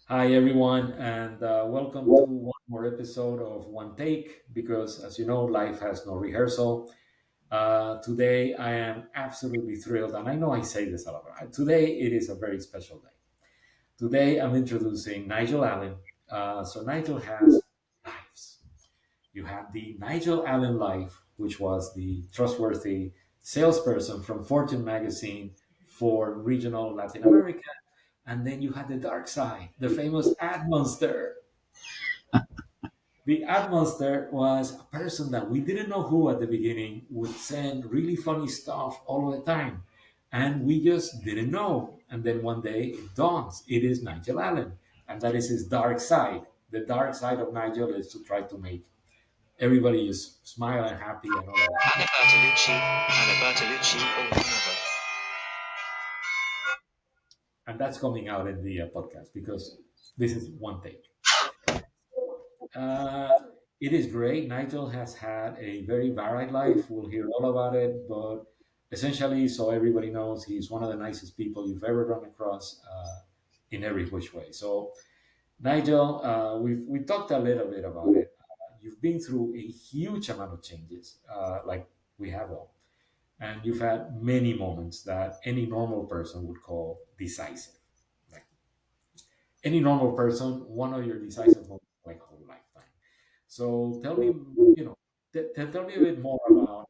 Hi, everyone, and welcome to one more episode of One Take. Because, as you know, life has no rehearsal. Today, I am absolutely thrilled, and I know I say this a lot. Today, it is a very special day. Today, I'm introducing Nigel Allen. So, Nigel has lives. You have the Nigel Allen life, which was the trustworthy salesperson from Fortune magazine for regional Latin America. And then you had the dark side, the famous Admonster. The Admonster was a person that we didn't know who at the beginning would send really funny stuff all the time. And we just didn't know. And then one day it dawns, it is Nigel Allen. And that is his dark side. The dark side of Nigel is to try to make everybody just smile and happy and all of that. Anna Bertolucci, Anna Bertolucci, or one other. And that's coming out in the podcast because this is one take. Uh, it is great. Nigel has had a very varied life. We'll hear all about it, but essentially, so everybody knows, he's one of the nicest people you've ever run across in every which way. So, Nigel, we talked a little bit about it. You've been through a huge amount of changes, like we have all, and you've had many moments that any normal person would call decisive. Like any normal person, one of your decisive moments, like a whole lifetime. So tell me, tell me a bit more about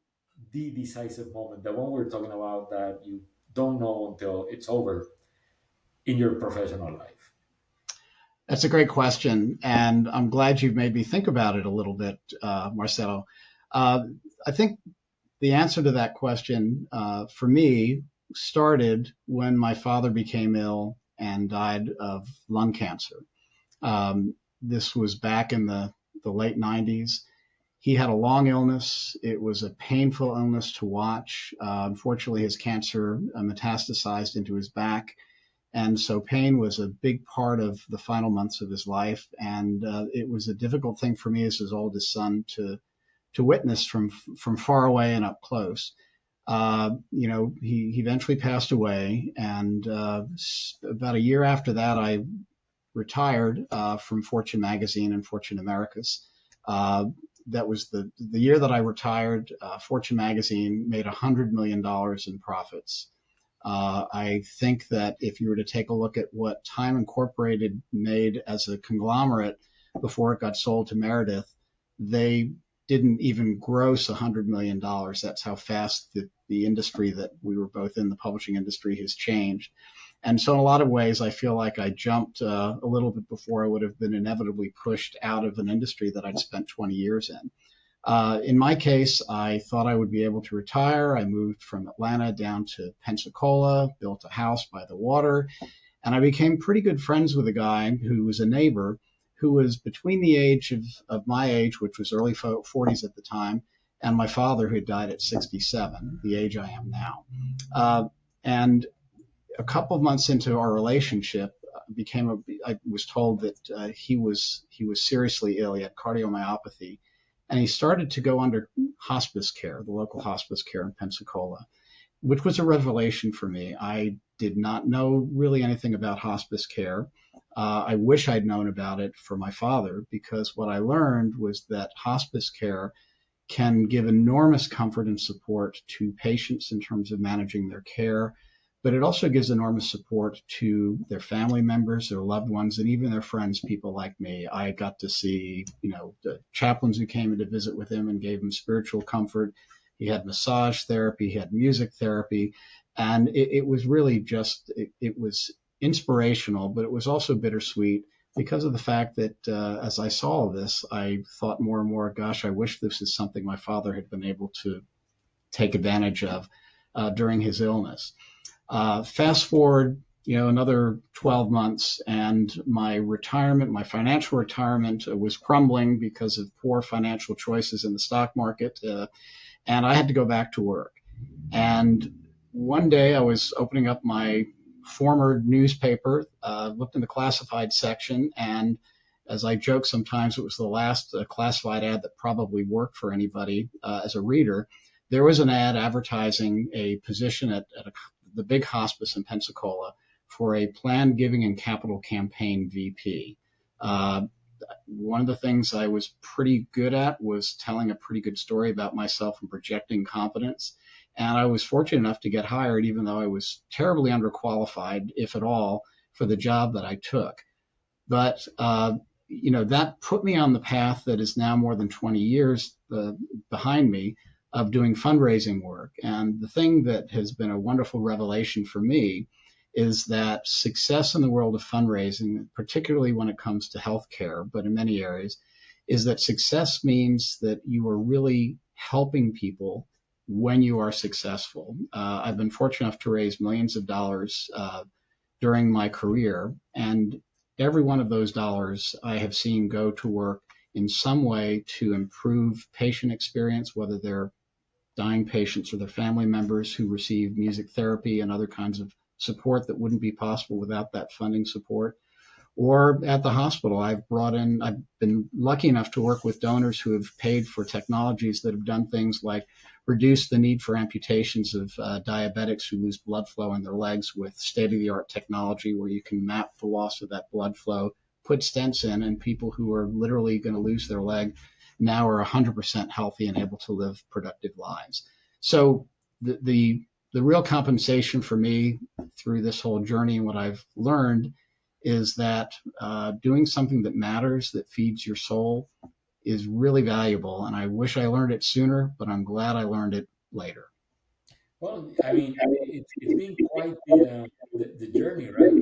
the decisive moment, the one we're talking about that you don't know until it's over in your professional life. That's a great question, and I'm glad you've made me think about it a little bit, Marcelo. Uh, I think the answer to that question for me started when my father became ill and died of lung cancer. This was back in the late 90s. He had a long illness. It was a painful illness to watch. Unfortunately, his cancer metastasized into his back, and so pain was a big part of the final months of his life. And it was a difficult thing for me as his oldest son to witness from far away and up close. He eventually passed away, and about a year after that, I retired from Fortune magazine and Fortune Americas. That was the year that I retired. Fortune magazine made $100 million in profits. I think that if you were to take a look at what Time Incorporated made as a conglomerate before it got sold to Meredith, they didn't even gross $100 million. That's how fast the industry that we were both in, the publishing industry, has changed. And so in a lot of ways, I feel like I jumped a little bit before I would have been inevitably pushed out of an industry that I'd spent 20 years in. In my case, I thought I would be able to retire. I moved from Atlanta down to Pensacola, built a house by the water, and I became pretty good friends with a guy who was a neighbor who was between the age of my age, which was early 40s at the time, and my father, who had died at 67, the age I am now. And a couple of months into our relationship, I was told that he was seriously ill. He had cardiomyopathy, and he started to go under hospice care, the local hospice care in Pensacola, which was a revelation for me. I did not know really anything about hospice care. I wish I'd known about it for my father, because what I learned was that hospice care can give enormous comfort and support to patients in terms of managing their care, but it also gives enormous support to their family members, their loved ones, and even their friends, people like me. I got to see, the chaplains who came in to visit with him and gave him spiritual comfort. He had massage therapy, he had music therapy, and it was really it was inspirational, but it was also bittersweet because of the fact that as I saw this, I thought more and more, gosh, I wish this is something my father had been able to take advantage of during his illness. Fast forward, another 12 months, and my financial retirement, was crumbling because of poor financial choices in the stock market, and I had to go back to work. And one day I was opening up my former newspaper, looked in the classified section, and as I joke sometimes, it was the last classified ad that probably worked for anybody as a reader. There was an ad advertising a position at the big hospice in Pensacola for a planned giving and capital campaign VP. One of the things I was pretty good at was telling a pretty good story about myself and projecting competence. And I was fortunate enough to get hired, even though I was terribly underqualified, if at all, for the job that I took. But, that put me on the path that is now more than 20 years behind me of doing fundraising work. And the thing that has been a wonderful revelation for me is that success in the world of fundraising, particularly when it comes to healthcare, but in many areas, is that success means that you are really helping people when you are successful. I've been fortunate enough to raise millions of dollars during my career, and every one of those dollars I have seen go to work in some way to improve patient experience, whether they're dying patients or their family members who receive music therapy and other kinds of support that wouldn't be possible without that funding support. Or at the hospital, I've been lucky enough to work with donors who have paid for technologies that have done things like reduce the need for amputations of diabetics who lose blood flow in their legs with state-of-the-art technology where you can map the loss of that blood flow, put stents in, and people who are literally going to lose their leg now are 100% healthy and able to live productive lives. So the real compensation for me through this whole journey and what I've learned is that doing something that matters, that feeds your soul, is really valuable. And I wish I learned it sooner, but I'm glad I learned it later. Well, I mean, it's been quite the journey, right?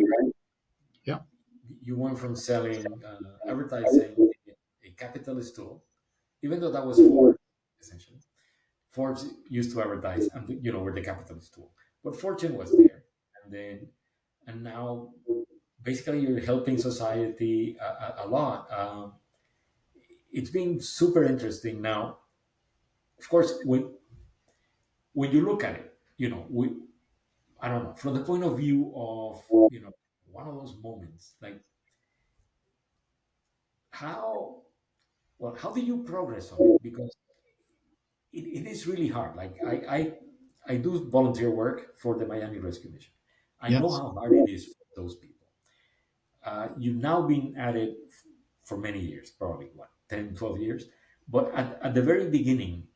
Yeah. You went from selling advertising, a capitalist tool, even though that was Forbes, essentially. Forbes used to advertise, and were the capitalist tool, but Fortune was there, and now basically you're helping society a lot. It's been super interesting. Now, of course, when you look at it, I don't know, from the point of view of one of those moments, like how how do you progress on it? Because it is really hard. Like I do volunteer work for the Miami Rescue Mission. I know Yes. how hard it is for those people. You've now been at it for many years, probably what, 10, 12 years. But at the very beginning,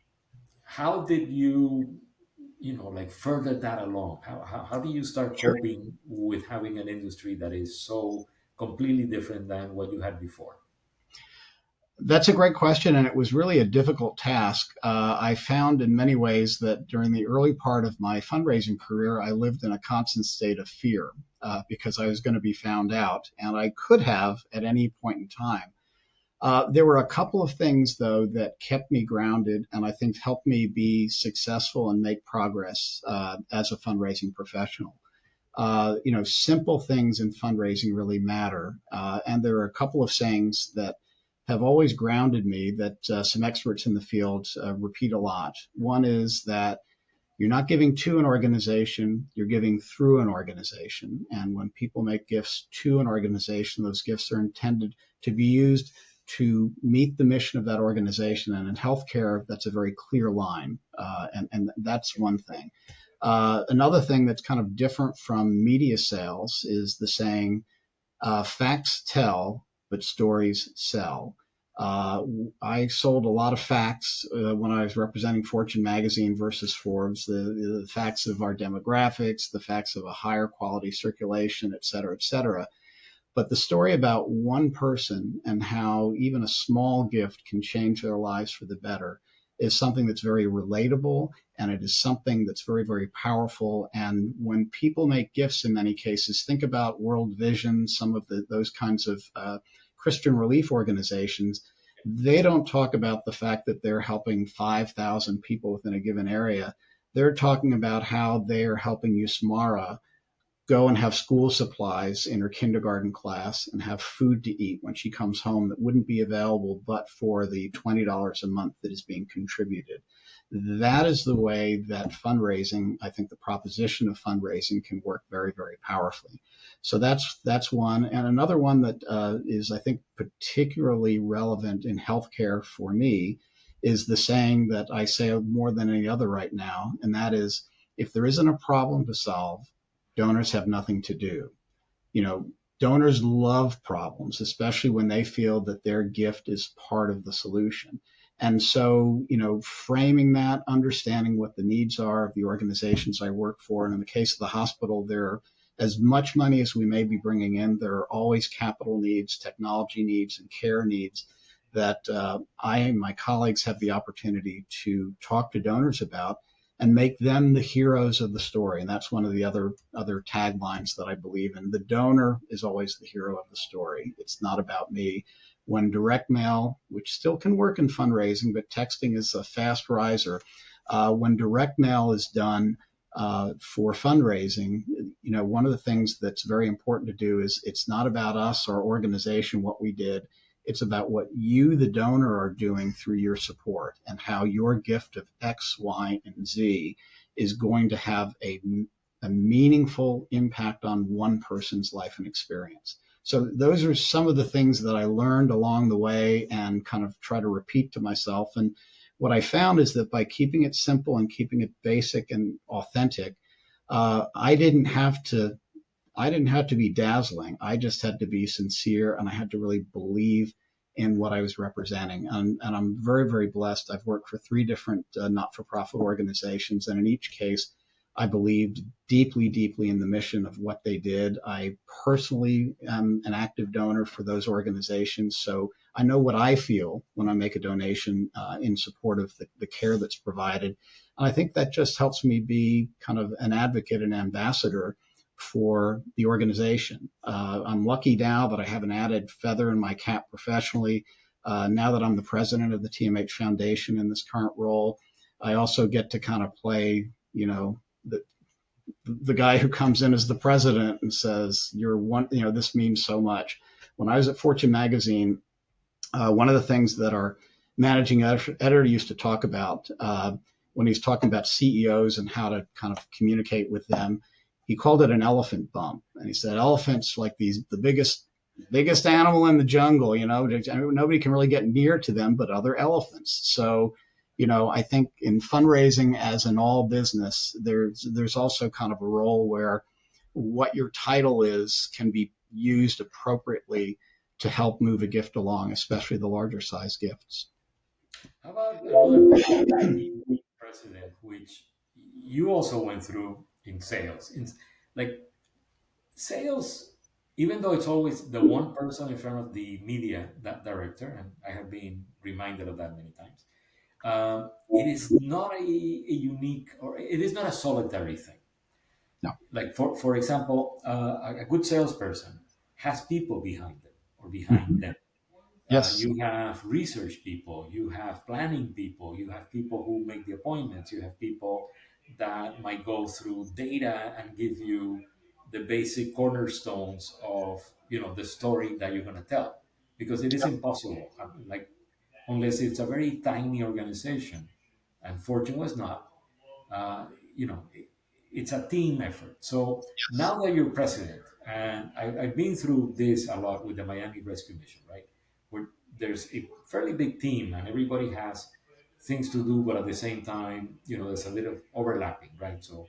how did you, like further that along? How do you start coping with having an industry that is so completely different than what you had before? That's a great question, and it was really a difficult task. I found in many ways that during the early part of my fundraising career, I lived in a constant state of fear because I was going to be found out, and I could have at any point in time. There were a couple of things, though, that kept me grounded and I think helped me be successful and make progress as a fundraising professional. Simple things in fundraising really matter. And there are a couple of sayings that have always grounded me that some experts in the field repeat a lot. One is that you're not giving to an organization, you're giving through an organization. And when people make gifts to an organization, those gifts are intended to be used to meet the mission of that organization. And in healthcare, that's a very clear line. And that's one thing. Another thing that's kind of different from media sales is the saying, facts tell, but stories sell. I sold a lot of facts when I was representing Fortune magazine versus Forbes, the facts of our demographics, the facts of a higher quality circulation, et cetera, et cetera. But the story about one person and how even a small gift can change their lives for the better is something that's very relatable, and it is something that's very, very powerful. And when people make gifts, in many cases, think about World Vision, some of those kinds of Christian relief organizations. They don't talk about the fact that they're helping 5,000 people within a given area. They're talking about how they are helping Yusmara go and have school supplies in her kindergarten class and have food to eat when she comes home that wouldn't be available but for the $20 a month that is being contributed. That is the way that fundraising, I think the proposition of fundraising can work very, very powerfully. So that's one. And another one that is, I think, particularly relevant in healthcare for me is the saying that I say more than any other right now, and that is, if there isn't a problem to solve, donors have nothing to do. you know, donors love problems, especially when they feel that their gift is part of the solution. And so, you know, framing that, understanding what the needs are of the organizations I work for, and in the case of the hospital, there are as much money as we may be bringing in, there are always capital needs, technology needs, and care needs that I and my colleagues have the opportunity to talk to donors about and make them the heroes of the story. And that's one of the other taglines that I believe in. The donor is always the hero of the story. It's not about me. When direct mail, which still can work in fundraising, but texting is a fast riser, when direct mail is done for fundraising, you know, one of the things that's very important to do is it's not about us, our organization, what we did. It's about what you, the donor, are doing through your support and how your gift of X, Y, and Z is going to have a meaningful impact on one person's life and experience. So those are some of the things that I learned along the way and kind of try to repeat to myself. And what I found is that by keeping it simple and keeping it basic and authentic, I didn't have to be dazzling. I just had to be sincere, and I had to really believe in what I was representing. And I'm very, very blessed. I've worked for 3 different not-for-profit organizations, and in each case, I believed deeply, deeply in the mission of what they did. I personally am an active donor for those organizations, so I know what I feel when I make a donation in support of the care that's provided. And I think that just helps me be kind of an advocate and ambassador for the organization. I'm lucky now that I have an added feather in my cap professionally. Now that I'm the president of the TMH Foundation in this current role, I also get to kind of play, you know, the guy who comes in as the president and says, "You're one," you know, this means so much. When I was at Fortune magazine, one of the things that our managing editor used to talk about when he's talking about CEOs and how to kind of communicate with them, he called it an elephant bump. And he said, elephants like the biggest animal in the jungle, you know, nobody can really get near to them but other elephants. So, you know, I think in fundraising, as in all business, there's also kind of a role where what your title is can be used appropriately to help move a gift along, especially the larger size gifts. How about another precedent, which you also went through in sales? Like sales, even though it's always the one person in front of the media that director, and I have been reminded of that many times, it is not a unique, or it is not a solitary thing. No. Like for example, a good salesperson has people behind them or behind Mm-hmm. them. Yes. You have research people, you have planning people, you have people who make the appointments, you have people that might go through data and give you the basic cornerstones of, you know, the story that you're going to tell, because it is impossible, like, unless it's a very tiny organization, and Fortune was not, uh, you know, it's a team effort. So now that you're president, and I've been through this a lot with the Miami Rescue Mission, right? Where there's a fairly big team and everybody has things to do, but at the same time, you know, there's a little overlapping, right? So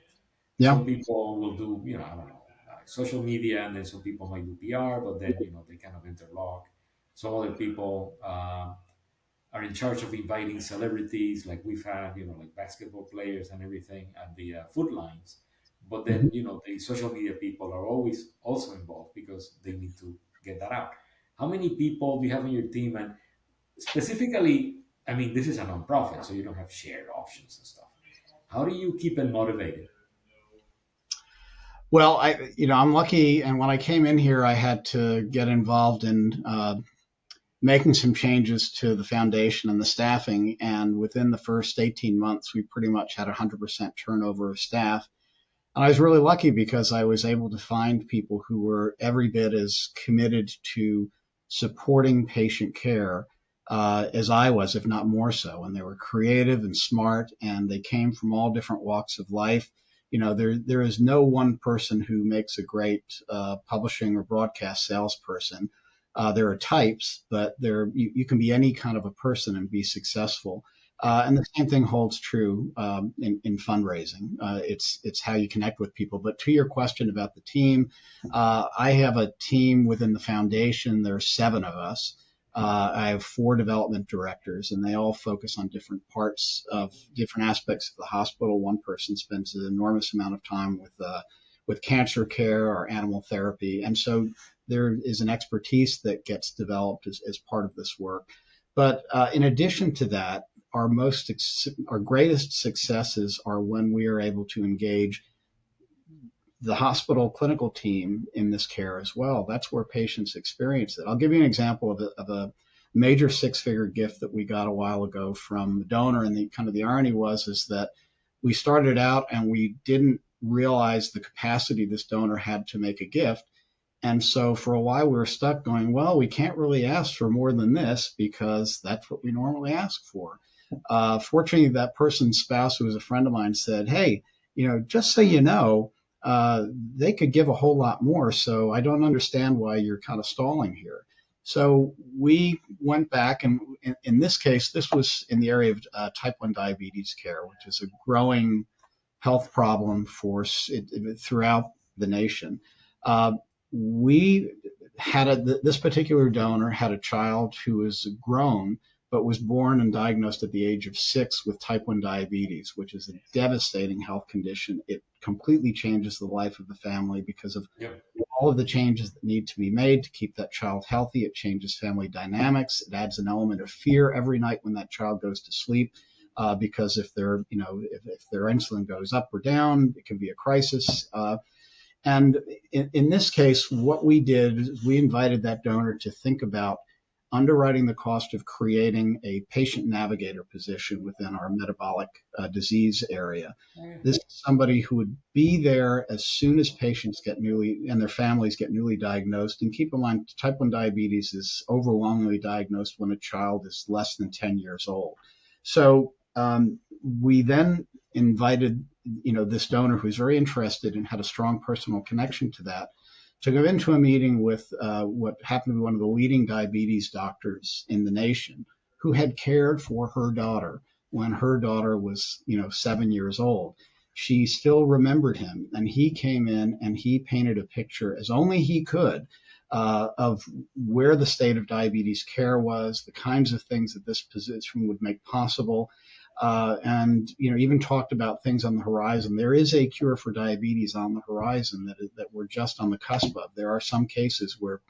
Yeah. some people will do, you know, I don't know, social media, and then some people might do PR, but then, you know, they kind of interlock. Some other people, are in charge of inviting celebrities, like we've had, you know, like basketball players and everything at the food lines. But Mm-hmm. then, you know, the social media people are always also involved because they need to get that out. How many people do you have on your team? And specifically, I mean, this is a nonprofit, so you don't have shared options and stuff. How do you keep them motivated? Well, I'm lucky, and when I came in here, I had to get involved in making some changes to the foundation and the staffing. And within the first 18 months, we pretty much had 100% turnover of staff. And I was really lucky because I was able to find people who were every bit as committed to supporting patient care as I was, if not more so. And they were creative and smart, and they came from all different walks of life. You know, there is no one person who makes a great publishing or broadcast salesperson. There are types, but you can be any kind of a person and be successful. Yeah. And the same thing holds true in fundraising. It's how you connect with people. But to your question about the team, I have a team within the foundation. There are 7 of us. I have 4 development directors, and they all focus on different parts of different aspects of the hospital. One person spends an enormous amount of time with cancer care or animal therapy, and so there is an expertise that gets developed as part of this work. But in addition to that, our greatest successes are when we are able to engage the hospital clinical team in this care as well. That's where patients experience it. I'll give you an example of a major 6-figure gift that we got a while ago from the donor. And the kind of the irony was is that we started out and we didn't realize the capacity this donor had to make a gift. And so for a while we were stuck going, well, we can't really ask for more than this because that's what we normally ask for. Fortunately, that person's spouse, who was a friend of mine, said, hey, just so you know, they could give a whole lot more. So I don't understand why you're kind of stalling here. So we went back, and in this case, this was in the area of type 1 diabetes care, which is a growing health problem throughout the nation. Uh, we this particular donor had a child who was grown but was born and diagnosed at the age of 6 with type 1 diabetes, which is a devastating health condition. It completely changes the life of the family because of Yep. all of the changes that need to be made to keep that child healthy. It changes family dynamics. It adds an element of fear every night when that child goes to sleep. Because if if their insulin goes up or down, it can be a crisis. And in this case, what we did is we invited that donor to think about underwriting the cost of creating a patient navigator position within our metabolic disease area. Yeah. This is somebody who would be there as soon as patients get newly and their families get newly diagnosed. And keep in mind, type 1 diabetes is overwhelmingly diagnosed when a child is less than 10 years old. So we then invited, this donor who's very interested and had a strong personal connection to that, to go into a meeting with what happened to be one of the leading diabetes doctors in the nation, who had cared for her daughter when her daughter was, 7 years old. She still remembered him, and he came in and he painted a picture as only he could of where the state of diabetes care was, the kinds of things that this position would make possible, and even talked about things on the horizon. There is a cure for diabetes on the horizon that we're just on the cusp of. There are some cases where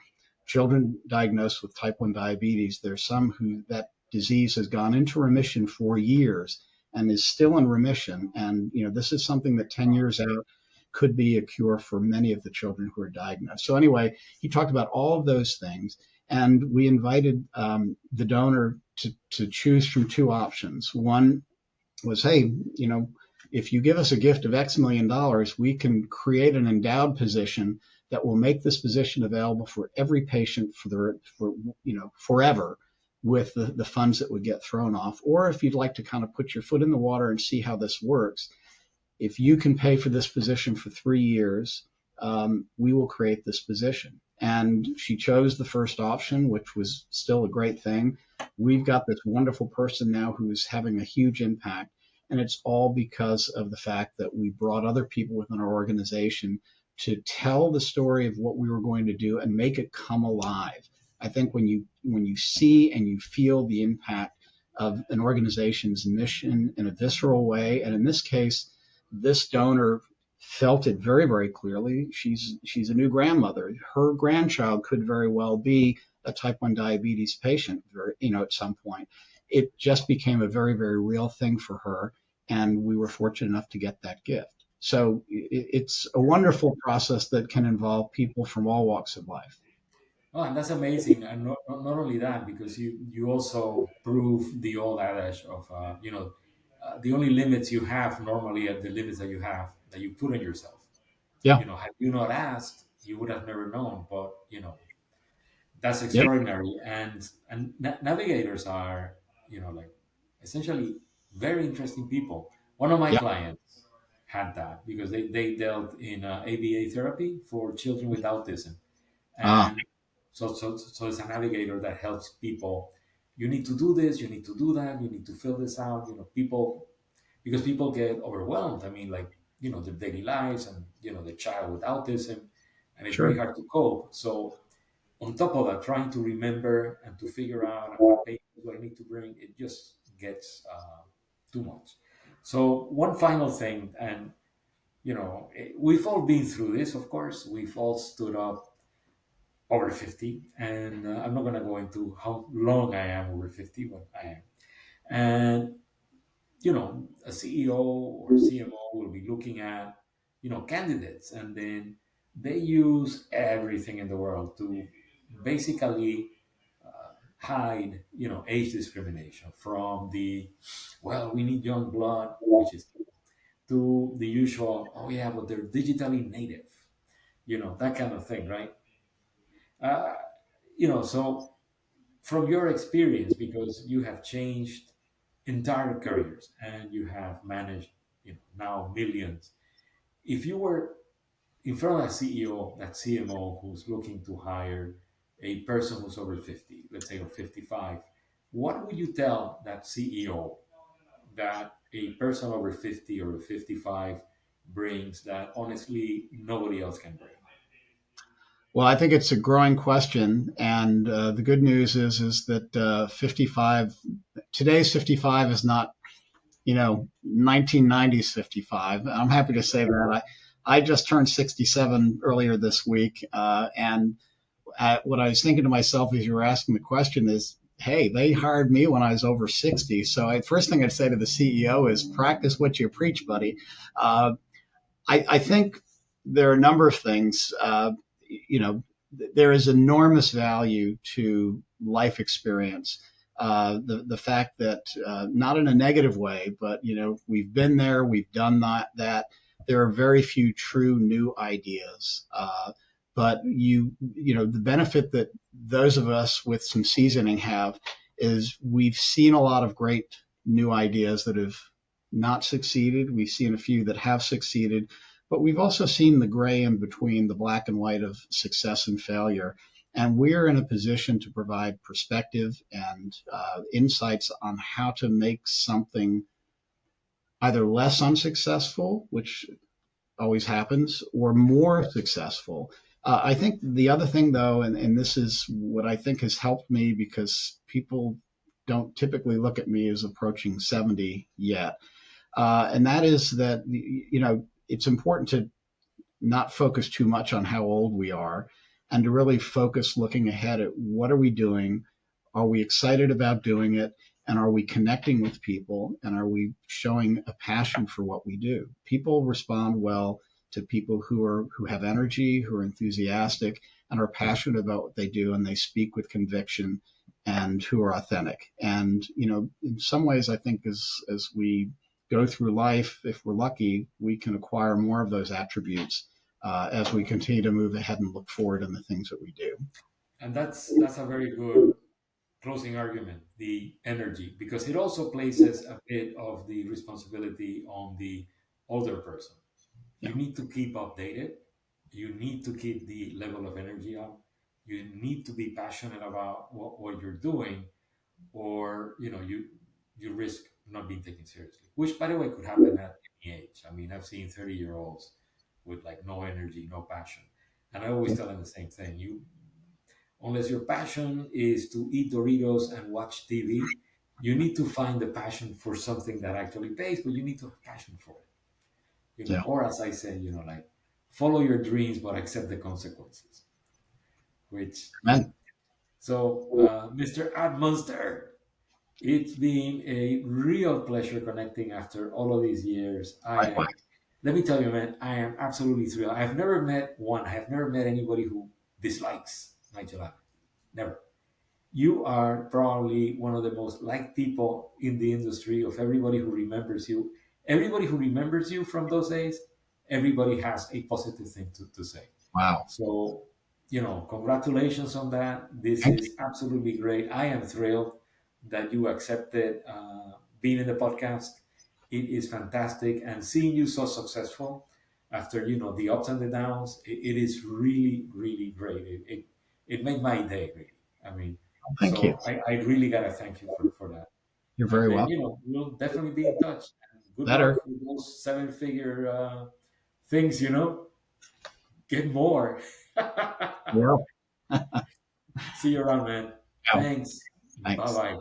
children diagnosed with type 1 diabetes, there's some who that disease has gone into remission for years and is still in remission. And this is something that 10 years out could be a cure for many of the children who are diagnosed. So anyway, he talked about all of those things, and we invited the donor to choose from 2 options. One was, hey, if you give us a gift of X million dollars, we can create an endowed position that will make this position available for every patient forever, with the funds that would get thrown off. Or if you'd like to kind of put your foot in the water and see how this works, if you can pay for this position for 3 years, we will create this position. And she chose the first option, which was still a great thing. We've got this wonderful person now who's having a huge impact. And it's all because of the fact that we brought other people within our organization to tell the story of what we were going to do and make it come alive. I think when you see and you feel the impact of an organization's mission in a visceral way, and in this case, this donor felt it very, very clearly. She's a new grandmother. Her grandchild could very well be a type 1 diabetes patient, at some point. It just became a very, very real thing for her, and we were fortunate enough to get that gift. So it's a wonderful process that can involve people from all walks of life. Oh, and that's amazing. And not only that, because you also prove the old adage of, the only limits you have normally are the limits that you have, that you put on yourself. Yeah. Had you not asked, you would have never known. But, that's Yep. extraordinary. And navigators are, like, essentially very interesting people. One of my Yeah. clients had that because they dealt in ABA therapy for children with autism. Ah. And so it's a navigator that helps people you need to do this, you need to do that, you need to fill this out. People, because people get overwhelmed. I mean, like, their daily lives, and the child with autism, and it's very Sure. hard to cope. So on top of that, trying to remember and to figure out what pages do I need to bring, it just gets too much. So one final thing, and we've all been through this. Of course, we've all stood up over 50, and I'm not going to go into how long I am over 50, but I am. And a CEO or CMO will be looking at candidates, and then they use everything in the world to basically hide age discrimination from the, well, we need young blood, which is, to the usual, oh yeah, but they're digitally native, that kind of thing, right? uh, so from your experience, because you have changed entire careers and you have managed now millions, if you were in front of a CEO, that CMO who's looking to hire a person who's over 50, let's say, or 55, what would you tell that CEO that a person over 50 or 55 brings that honestly nobody else can bring? Well, I think it's a growing question, and the good news is that 55 today's 55 is not 1990s 55. I'm happy to say that I just turned 67 earlier this week, and what I was thinking to myself as you were asking the question is, hey, they hired me when I was over 60. So first thing I'd say to the CEO is practice what you preach, buddy. Uh, I think there are a number of things. You know, there is enormous value to life experience. The fact that not in a negative way, but we've been there, we've done that. There are very few true new ideas. But the benefit that those of us with some seasoning have is we've seen a lot of great new ideas that have not succeeded. We've seen a few that have succeeded, but we've also seen the gray in between, the black and white of success and failure. And we're in a position to provide perspective and insights on how to make something either less unsuccessful, which always happens, or more successful. I think the other thing, though, and this is what I think has helped me because people don't typically look at me as approaching 70 yet, and that is that it's important to not focus too much on how old we are and to really focus looking ahead at what are we doing? Are we excited about doing it? And are we connecting with people? And are we showing a passion for what we do? People respond well to people who have energy, who are enthusiastic, and are passionate about what they do, and they speak with conviction, and who are authentic. And in some ways, I think as we go through life, if we're lucky, we can acquire more of those attributes as we continue to move ahead and look forward in the things that we do. And that's a very good closing argument, the energy, because it also places a bit of the responsibility on the older person. Yeah. You need to keep updated. You need to keep the level of energy up. You need to be passionate about what you're doing, or you risk not being taken seriously. Which, by the way, could happen at any age. I mean, I've seen 30-year-olds with like no energy, no passion, and I always tell them the same thing. Unless your passion is to eat Doritos and watch TV, you need to find the passion for something that actually pays, but you need to have passion for it. Yeah. Or as I say, like, follow your dreams, but accept the consequences. Which, Amen. So, Mr. Admonster, it's been a real pleasure connecting after all of these years. Likewise. Let me tell you, man, I am absolutely thrilled. I have never met anybody who dislikes Nigel Allen. Never. You are probably one of the most liked people in the industry, of everybody who remembers you. Everybody who remembers you from those days, everybody has a positive thing to say. Wow. So, congratulations on that. This Thank you. is absolutely great. I am thrilled that you accepted being in the podcast. It is fantastic. And seeing you so successful after, the ups and the downs, it is really, really great. It made my day, really. I mean, Thank you. So I really gotta thank you for that. You're And very then, welcome. we'll definitely be in touch. And good Better. luck with those seven-figure things. Get more. Yeah. See you around, man. Yeah. Thanks. Bye Thanks. bye.